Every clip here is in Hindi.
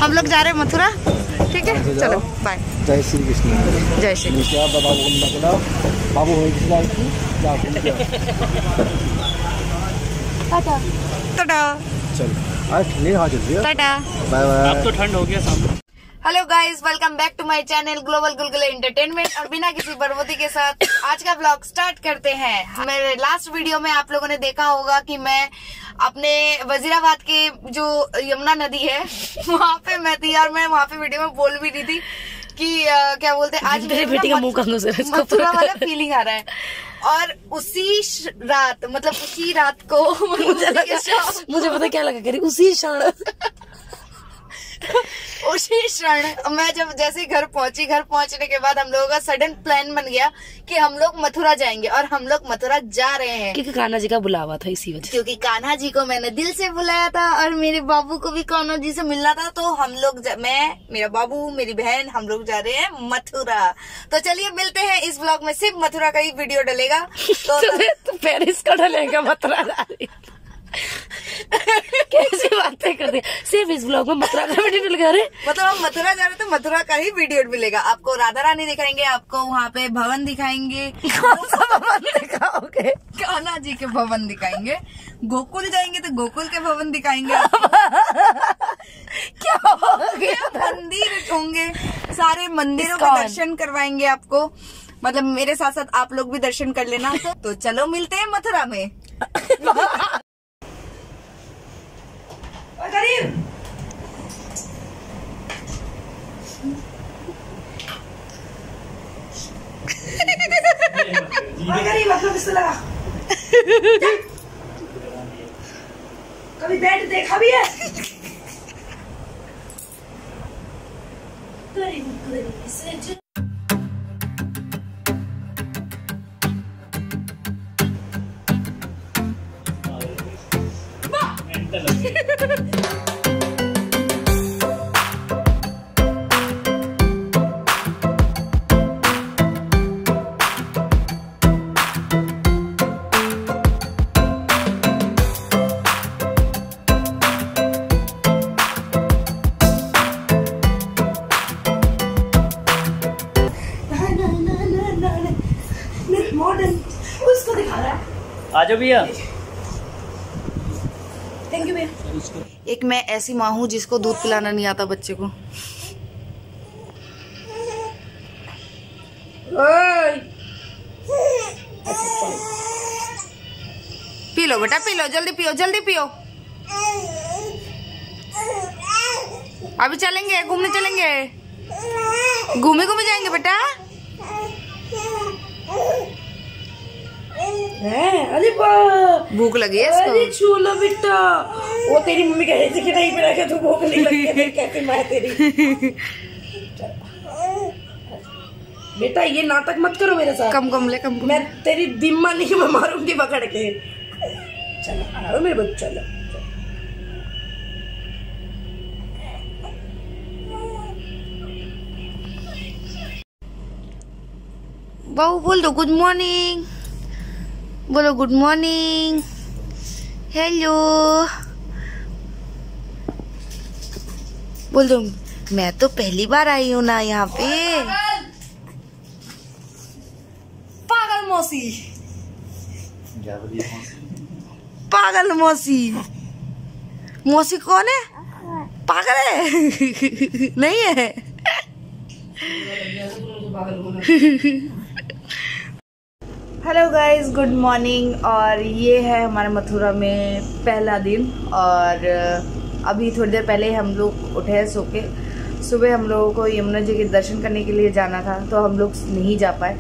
हम लोग जा रहे हैं मथुरा, ठीक है, चलो बाय। जय श्री कृष्ण। जय श्री कृष्ण। बाबू टाटा टाटा, चलो टाटा, बाय बाय। अब तो ठंड हो गया सामने। Hello guys, welcome back to my channel global Gulgule entertainment. और बिना किसी बर्बादी के साथ आज का ब्लॉग स्टार्ट करते हैं। मेरे लास्ट वीडियो में आप लोगों ने देखा होगा कि मैं अपने वजीराबाद के जो यमुना नदी है वहाँ पे मैं थी, और मैं वहाँ पे वीडियो में बोल भी रही थी कि क्या बोलते हैं, आज मेरे बेटी का मुंह मथुरा वाला फीलिंग आ रहा है। और उसी रात, मतलब उसी रात को मुझे पता क्या लगा करी, उसी क्षण मैं जब जैसे घर पहुंची, घर पहुंचने के बाद हम लोगों का सडन प्लान बन गया कि हम लोग मथुरा जाएंगे। और हम लोग मथुरा जा रहे हैं क्योंकि कान्हा जी का बुलावा था, इसी वजह। क्योंकि कान्हा जी को मैंने दिल से बुलाया था और मेरे बाबू को भी कान्हा जी से मिलना था। तो हम लोग मैं, मेरा बाबू, मेरी बहन, हम लोग जा रहे हैं मथुरा। तो चलिए मिलते हैं। इस ब्लॉग में सिर्फ मथुरा का ही वीडियो डलेगा। तो पेरिस का डलेगा, मथुरा जा रही कैसी बातें करते हैं। सिर्फ इस ब्लॉग में मथुरा का वीडियो डल गया। मतलब हम मथुरा जा रहे तो मथुरा का ही वीडियो मिलेगा। आपको राधा रानी दिखाएंगे, आपको वहाँ पे भवन दिखाएंगे। कौन सा भवन दिखाओगे? कान्हा जी के भवन दिखाएंगे। गोकुल जाएंगे तो गोकुल के भवन दिखाएंगे। क्या हो गया? मंदिर होंगे, सारे मंदिरों के दर्शन करवाएंगे आपको। मतलब मेरे साथ साथ आप लोग भी दर्शन कर लेना। तो चलो मिलते हैं मथुरा में। गरीब लगा कभी बैठ देखा भी है? उसको दिखा रहा है। आजो भैया। थैंक यू भैया। एक मैं ऐसी माँ हूँ जिसको दूध पिलाना नहीं आता बच्चे को। पी लो बेटा, पी लो, जल्दी पियो, जल्दी पियो। अभी चलेंगे, घूमने चलेंगे, घूमे घूमे जाएंगे बेटा। अरे भूख लगी है इसको। अरे छूलो बेटा, वो तेरी मम्मी कह रही थी कि नहीं पिला के तू भूख नहीं लगी है। कैसी माँ है तेरी। बेटा ये नाटक मत करो मेरे साथ। कम ले, कम। मैं तेरी दिम्मा नहीं, मैं मारूंगी पकड़ के। चलो आओ मेरे बच्चे, चलो। बहू बोल दो गुड मॉर्निंग, बोलो गुड मॉर्निंग, हेलो बोल दो। मैं तो पहली बार आई हूँ ना यहाँ पे। पागल मौसी, पागल मौसी। मौसी कौन है? पागल है? नहीं है। Hello guys, good morning. और ये है हमारे मथुरा में पहला दिन। और अभी थोड़ी देर पहले हम लोग उठे हैं सो के। सुबह हम लोगों को यमुना जी के दर्शन करने के लिए जाना था, तो हम लोग नहीं जा पाए।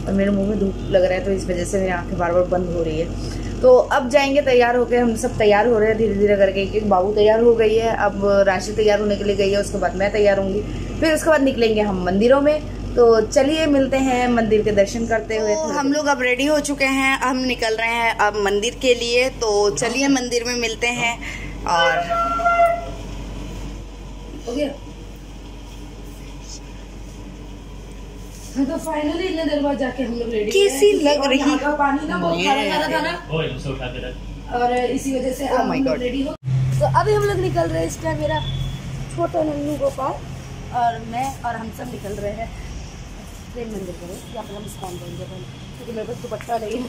और मेरे मुंह में धूप लग रहा है, तो इस वजह से मेरी आंखें बार बार बंद हो रही है। तो अब जाएंगे, तैयार होके हम सब तैयार हो रहे हैं धीरे धीरे करके। एक बाबू तैयार हो गई है, अब राशि तैयार होने के लिए गई है, उसके बाद मैं तैयार होंगी। फिर उसके बाद निकलेंगे हम मंदिरों में। तो चलिए मिलते हैं मंदिर के दर्शन करते हुए। तो हम लोग अब रेडी हो चुके हैं, हम निकल रहे हैं अब मंदिर के लिए। तो चलिए मंदिर में मिलते हैं। और हो गया। तो फाइनली इतने देर बाद जाके हम लोग रेडी कैसी लग रही है? पानी ना बहुत खारा था ना, और इसी वजह से हम लोग रेडी हो। तो अभी हम लोग निकल रहे हैं। इस टाइम मेरा छोटा नन्नू गोपाल और मैं और हम सब निकल रहे हैं प्रेम मंदिर करें या फिर हम स्कॉन करेंगे क्योंकि मेरे पास दुपट्टा नहीं है।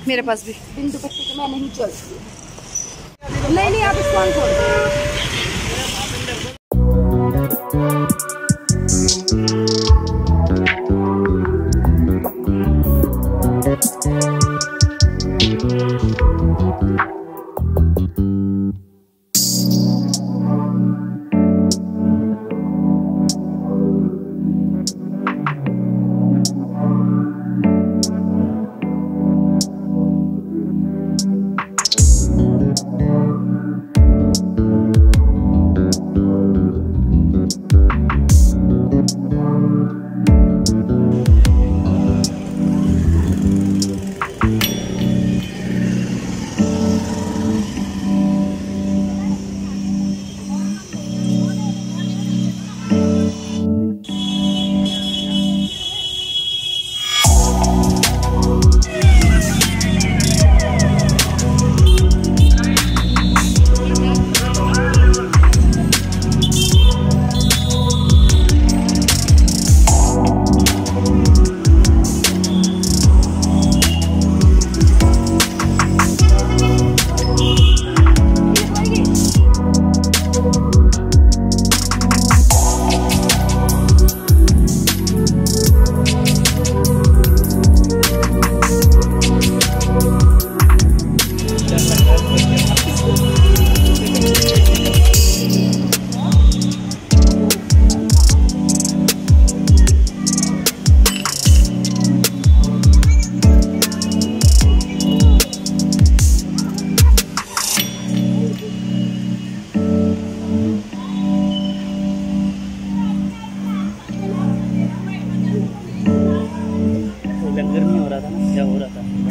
मेरे पास भी बिन दुपट्टे के मैं नहीं चलती। नहीं आप स्कॉन छोड़ दो।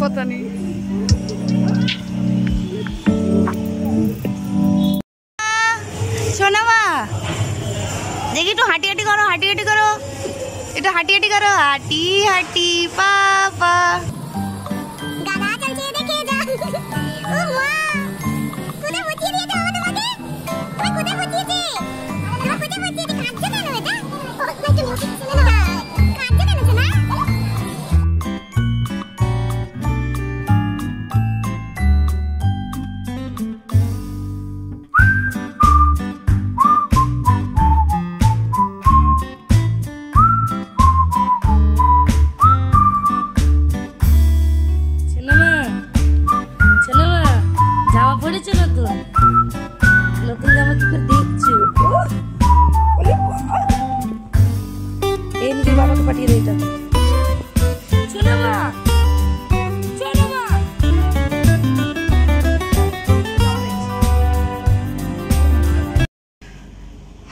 पता नहीं। सोना मा देखी तो हाटी हाटी करो, हाटी हाटी करो, এটা হাঁটি হাঁটি করো, হাঁটি হাঁটি পাপা গানা চলছে দেখে যা। ও মা কোথায় বসিয়ে দিয়েছো আমাকে? ওই কোথায় বসিয়েছে? আমার কোথায় বসিয়েছে? কাঁদছে কেন এটা? ও একটু মিউজিক শুনে না। কাঁদছে কেন সোনা?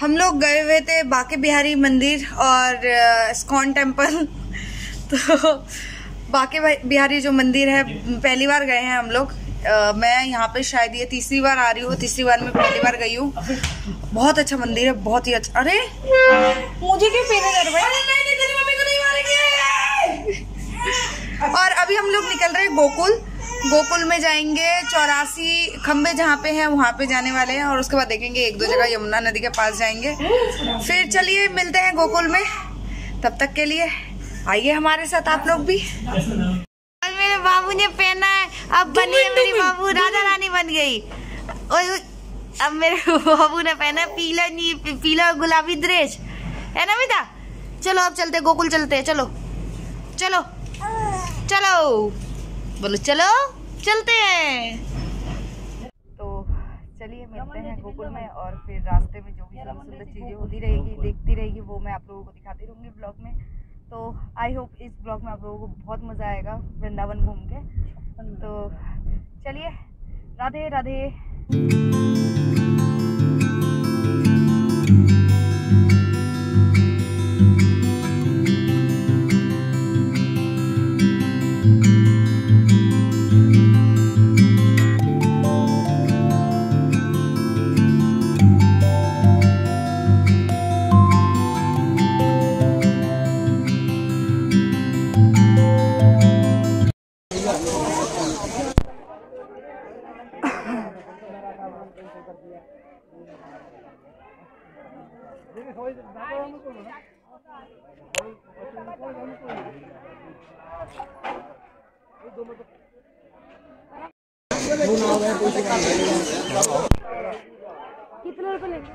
हम लोग गए हुए थे बाके बिहारी मंदिर और इस्कॉन टेम्पल। तो बाके बिहारी जो मंदिर है पहली बार गए हैं हम लोग। मैं यहाँ पे शायद ये तीसरी बार आ रही हूँ, तीसरी बार में पहली बार गई हूँ। बहुत अच्छा मंदिर है, बहुत ही अच्छा। अरे मुझे क्यों पीने कर रहे? और अभी हम लोग निकल रहे हैं गोकुल। गोकुल में जाएंगे, 84 खंबे जहाँ पे हैं वहाँ पे जाने वाले हैं और उसके बाद देखेंगे एक दो जगह यमुना नदी के पास जाएंगे। फिर चलिए मिलते हैं गोकुल में, तब तक के लिए आइए हमारे साथ आप लोग भी। मेरे बाबू ने पहना है, अब बनी है मेरी बाबू, राधा रानी बन गई। अब मेरे बाबू ने पहना पीला गुलाबी ड्रेस, है ना बेटा? चलो अब चलते गोकुल, चलते चलो चलो चलो, बोलो चलो चलते हैं। तो चलिए मिलते हैं गोकुल में और फिर रास्ते में जो भी सुंदर चीजें होती रहेगी, देखती रहेगी, वो मैं आप लोगों को दिखाती रहूंगी ब्लॉग में। तो आई होप इस ब्लॉग में आप लोगों को बहुत मजा आएगा वृंदावन घूम के। तो चलिए, राधे राधे। कितने रुपए लेंगे?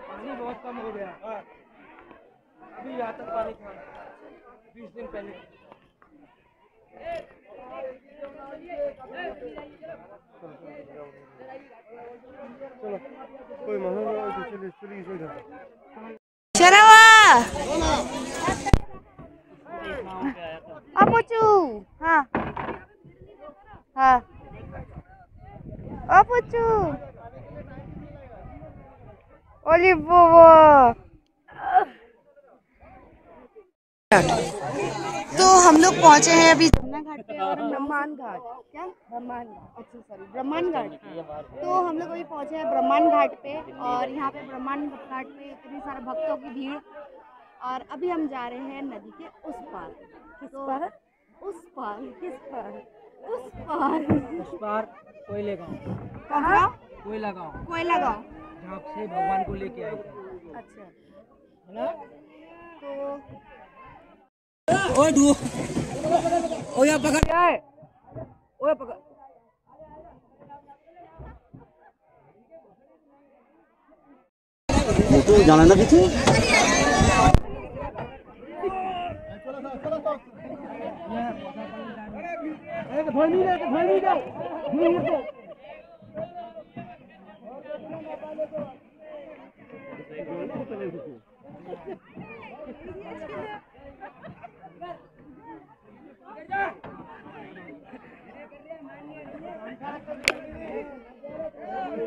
पानी बहुत कम हो गया अभी यहाँ तक पानी था 20 दिन पहले। चलो कोई अपुचू हाँ हाँ अपुचू ओली बोबो। तो हम लोग पहुंचे हैं अभी जमुना घाट पे और ब्रह्मांड घाट। क्या ब्रह्मांड? अच्छा सॉरी ब्रह्मांड घाट। तो हम लोग अभी पहुंचे हैं ब्रह्मांड घाट पे और यहाँ पे ब्रह्मांड घाट पे इतनी सारे भक्तों की भीड़ और अभी हम जा रहे हैं नदी के उस पार। किस पार? उस पार। किस पार? उस पार। उस पार कोयले गाँव। कहाँ? कोयला गाँव। कोयला गाँव जहाँ से भगवान को लेके आए थे। अच्छा है ना? तो ओए धू ओ या पकड़ क्या है? ओए पकड़ तो जाना ना पीछे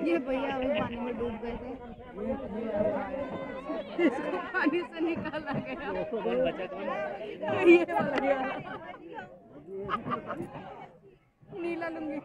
ये भैया अभी पानी में डूब गए थे, इसको पानी से निकाला गया। ये वाला नीला लुंगी।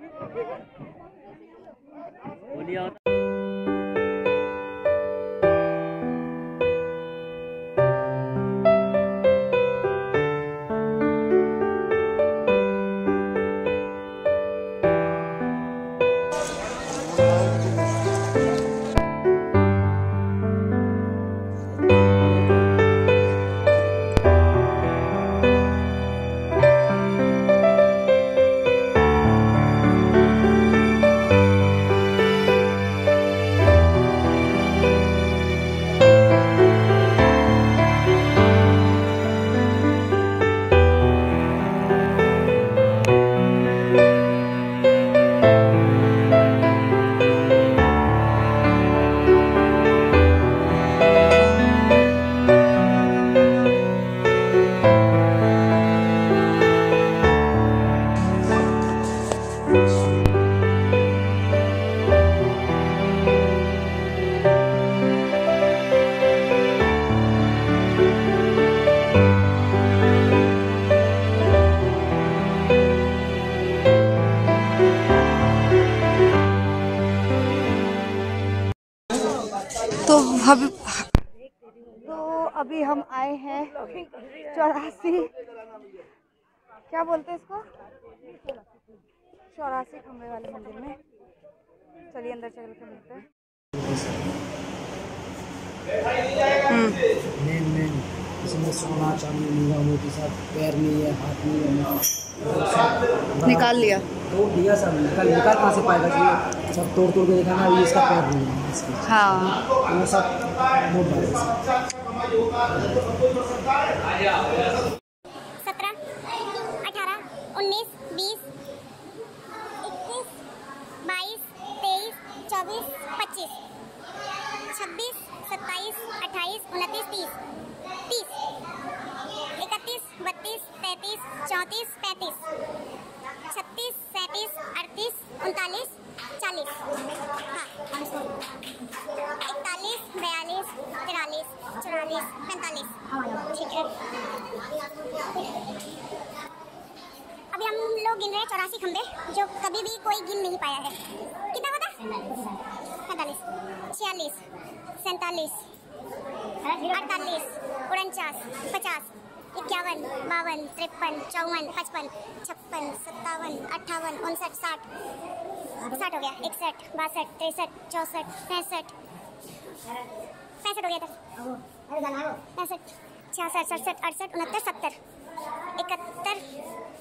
तो अभी हम आए हैं 84, क्या बोलते हैं इसको, 84 खंबे वाले मंदिर में। चलिए अंदर चल के मिलते हैं। इसमें सोना चांदी नीला मोती सब पैर नहीं है, हाथ नहीं है, निकाल लिया तो दिया सब निकाल कहाँ से पाएगा जी? सब तोड़ के देखा ना, ये इसका पैर नहीं है इसकी। हाँ वो सब मोट डाले 17, 18, 19, 20, 21, 22, 23, 24, 25, 26, 27, 28, 29, 30, 31, 32, 33, 34, 35, 36, 37, 38, 39, 40। हाँ 41, 42, 43, 44, 45। ठीक है, अभी हम लोग गिन रहे हैं 84 खंबे जो कभी भी कोई गिन नहीं पाया है। कितना होता? 45, 46, 47, 48, 49, 50, 51, 52, 53, 54, 55, 56, 57, 58, 59, 60 60 हो गया। 61, 62, 63, 64, 65 65 हो गया था। 65, 66, 67, 68, 69, 70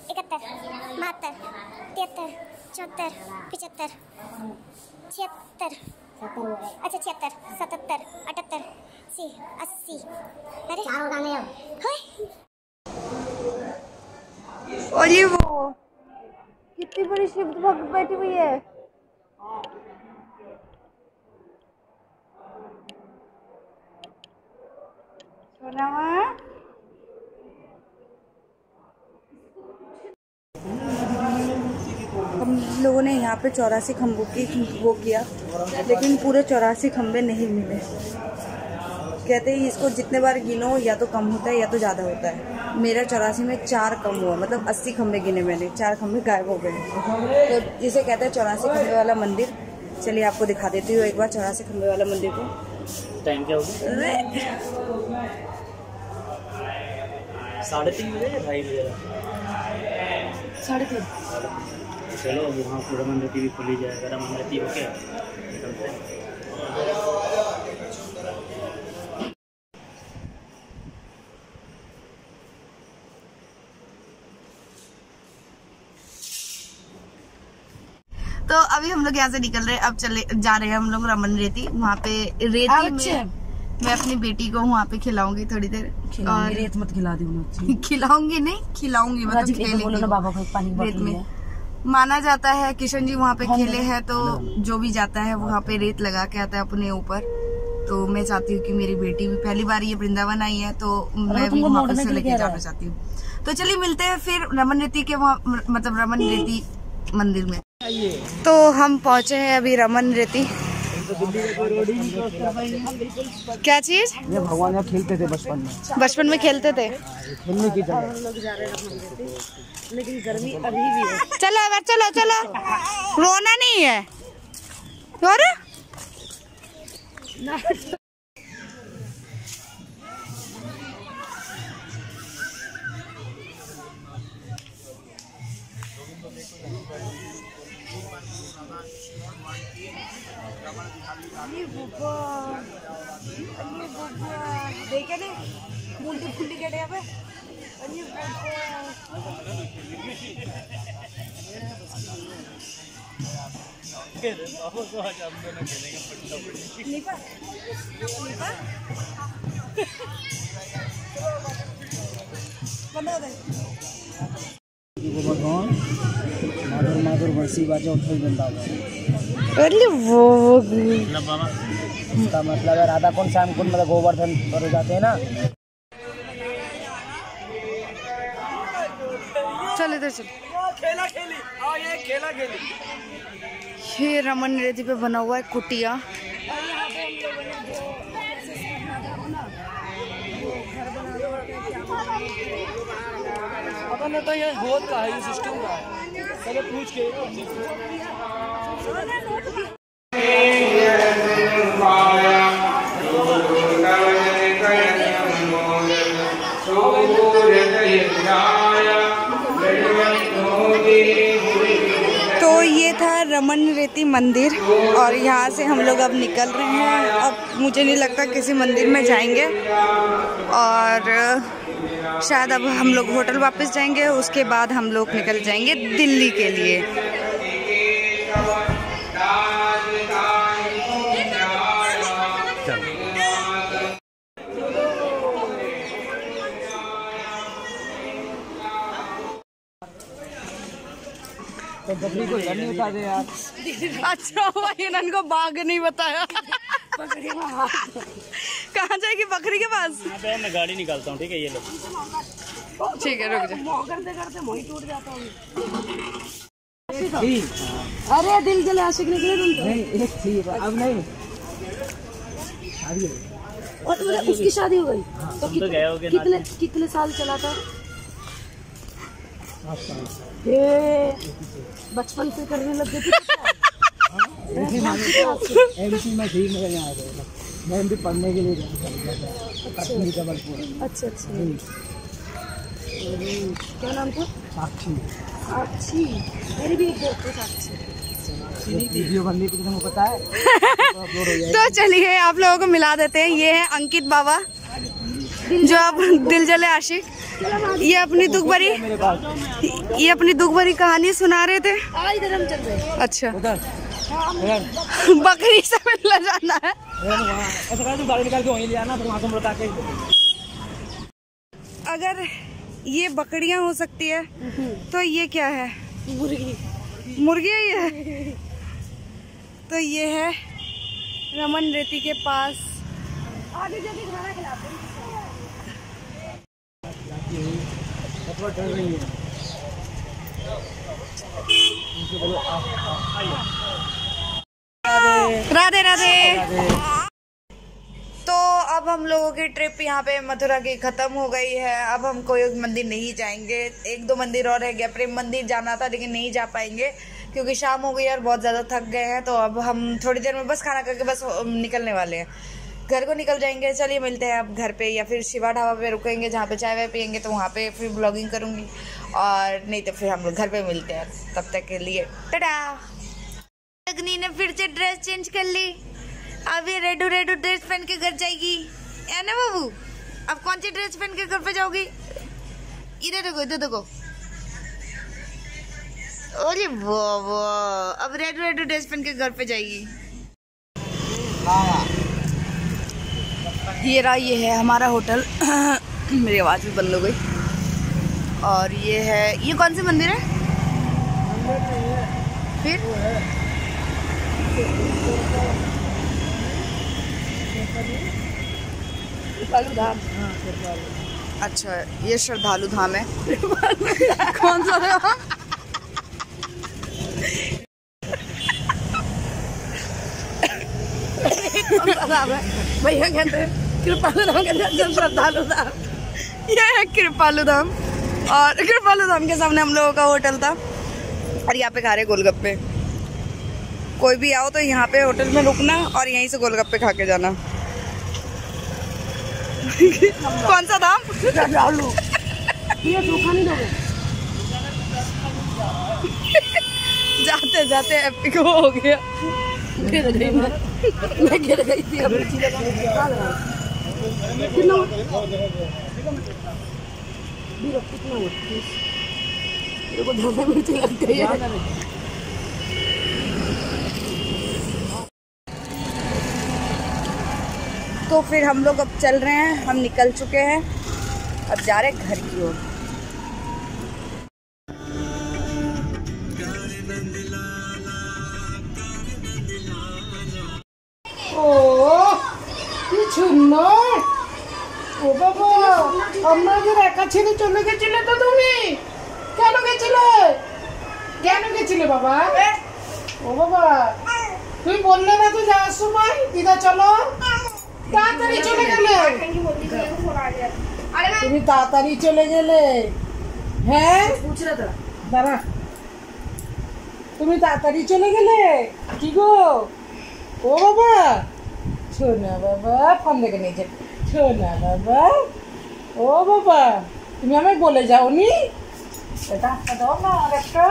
71, 72, 73, 74, 75, 76 अच्छा 76, 77, 78, 80 अरे और ये वो कितनी बड़ी शिप बैठी हुई है। हम लोगों ने यहाँ पे 84 खम्भों की वो किया, लेकिन पूरे 84 खम्भे नहीं मिले। कहते हैं इसको जितने बार गिनो या तो कम होता है या तो ज़्यादा होता है। मेरा 84 में 4 कम हुआ, मतलब 80 खम्भे गिने मैंने, 4 खम्भे गायब हो गए। तो जिसे कहते हैं 84 खम्भे वाला मंदिर। चलिए आपको दिखा देती हूँ एक बार 84 खम्भे वाला मंदिर को। टाइम क्या होगा? 3:30 बजे या 2:30 बजे? 3:30। चलो वहाँ पूरा रमन रेती भी खुली जाएगा। रमन रेती होके निकलते हैं। तो अभी हम लोग यहाँ से निकल रहे हैं। अब जा रहे हैं हम लोग रमन रेती। वहाँ पे रेती में मैं अपनी बेटी को वहाँ पे खिलाऊंगी थोड़ी देर। और रेत मत खिला दी। खिलाऊंगी नहीं, खिलाऊंगी मतलब खेलेंगे बाबा को पानी रेत में। माना जाता है किशन जी वहाँ पे खेले हैं, तो जो भी जाता है वहाँ पे रेत लगा के आता है अपने ऊपर। तो मैं चाहती हूँ कि मेरी बेटी भी पहली बार ये वृंदावन आई है, तो मैं भी वहाँ से लेके जाना चाहती हूँ। तो चलिए मिलते हैं फिर रमन रेती के वहाँ, मतलब रमन रेती मंदिर में। तो हम पहुँचे हैं अभी रमन रेती। क्या चीज? ये भगवान यहाँ खेलते थे बचपन में। बचपन में खेलते थे। खेलने की जगह। लेकिन गर्मी अभी भी है। चलो अब चलो चलो, रोना नहीं है। और देखे नहीं मुंडी खुली के डे पे। माधुर बंसी बाजा उठल वृंदावन। वो इसका मतलब है राधा कुंड श्याम कुंड मतलब गोवर्धन पर जाते हैं ना। चल इधर चल। खेला खेली। हाँ ये खेला खेली। ये रमन रेती पे बना हुआ है कुटिया। पता नहीं तो ये होता है, ये सिस्टम का है। पहले पूछ के तो ये था रमन रेती मंदिर, और यहाँ से हम लोग अब निकल रहे हैं। अब मुझे नहीं लगता किसी मंदिर में जाएंगे, और शायद अब हम लोग होटल वापस जाएंगे। उसके बाद हम लोग निकल जाएंगे दिल्ली के लिए। तो बकरी को घर नहीं उठा दे यार। अच्छा हुआ इनको बाघ नहीं बताया। कहाँ जाएगी बकरी के पास? मैं गाड़ी निकालता हूँ, ठीक है? ये लो। ठीक है रुक जा। करते करते वही टूट जाता हूँ। अरे दिल के लिए आशिक निकले तुम तो। नहीं एक थी अब नहीं। और उसकी शादी हो गई तो कितने साल चला था? बचपन से करने लग गए थे। एमसी में ठीक नहीं आ गया। मैं भी पढ़ने के लिए गया था जबलपुर। अच्छा अच्छा। क्या नाम था? साक्षी। साक्षी, मेरी भी एक दोस्त है साक्षी। वीडियो बनने की तुमको पता है। तो चलिए आप लोगों को मिला देते हैं। ये है अंकित बाबा, जो आप दिल जले आशिक। ये अपनी दुख भरी कहानी सुना रहे थे। इधर हम चल रहे हैं। अच्छा, उधर बकरी से मिलना जाना है। ऐसा कर, गाड़ी निकाल के वहीं ले आना, फिर वहाँ से हम बता के। अगर ये बकरियां हो सकती है तो ये क्या है? मुर्गी ही है। तो ये है रमन रेती के पास। आगे जाके खाना खिलाते हैं। डर रही है। राधे राधे। तो अब हम लोगों की ट्रिप यहाँ पे मथुरा की खत्म हो गई है। अब हम कोई मंदिर नहीं जाएंगे। 1-2 मंदिर और रह गया। प्रेम मंदिर जाना था लेकिन नहीं जा पाएंगे क्योंकि शाम हो गई और बहुत ज़्यादा थक गए हैं। तो अब हम थोड़ी देर में बस खाना करके बस निकलने वाले हैं, घर को निकल जाएंगे। चलिए मिलते हैं अब घर पे, या फिर शिवा ढाबा पे रुकेंगे जहाँ पे चाय वाय पियेंगे, तो वहाँ पे फिर ब्लॉगिंग करूँगी, और नहीं तो फिर हम लोग घर पे मिलते हैं। तब तक के लिए टाटा। अग्नि ने फिर से ड्रेस चेंज कर ली। अब ये रेडू ड्रेस पहन के घर जाएगी, है ना बाबू? अब कौन सी ड्रेस पहन के घर पे जाओगी? इधर देखो, इधर देखो। अरे वाह, अब रेडू ड्रेस पहन के घर पे जाएगी। ये रहा, ये है हमारा होटल। मेरी आवाज़ भी बंद हो गई। और ये है, ये कौन सी मंदिर है फिर? अच्छा, ये श्रद्धालु धाम है। कौन सा है? भैया कहते हैं कृपालु धाम, कहते हैं श्रद्धालु धाम। ये है कृपालु धाम, और कृपालु धाम के सामने हम लोगों का होटल था, और यहाँ पे खा रहे गोलगप्पे। कोई भी आओ तो यहाँ पे होटल में रुकना और यहीं से गोलगप्पे खा के जाना। कौन सा धाम? श्रद्धालु। ये धोखा नहीं दोगे? जाते जाते एपिक हो गया। गिर गई मैं गिर गई थी। अब कितना देखो, ढाबे मिर्ची लग गई है। तो फिर हम लोग अब चल रहे हैं, हम निकल चुके हैं, अब जा रहे हैं घर की ओर। ও বাবা, আমাদের একা ছেড়ে চলে গেছিলে তো তুমি? কেন গেছিলে? কেন গেছিলে বাবা? ও বাবা, তুমি বললে না তো যাওয়ার সময় দিদা চলো, তাড়াতাড়ি চলে গেলে। তুমি তাড়াতাড়ি চলে গেলে, হ্যাঁ? দাঁড়া, তুমি তাড়াতাড়ি চলে গেলে কি গো? ও বাবা, শোনা বাবা, ফোন দেখে নিয়েছে। শোনা বাবা, ও বাবা, তুমি আমায় বলে যাওনি? এটা দাও না আর একটা।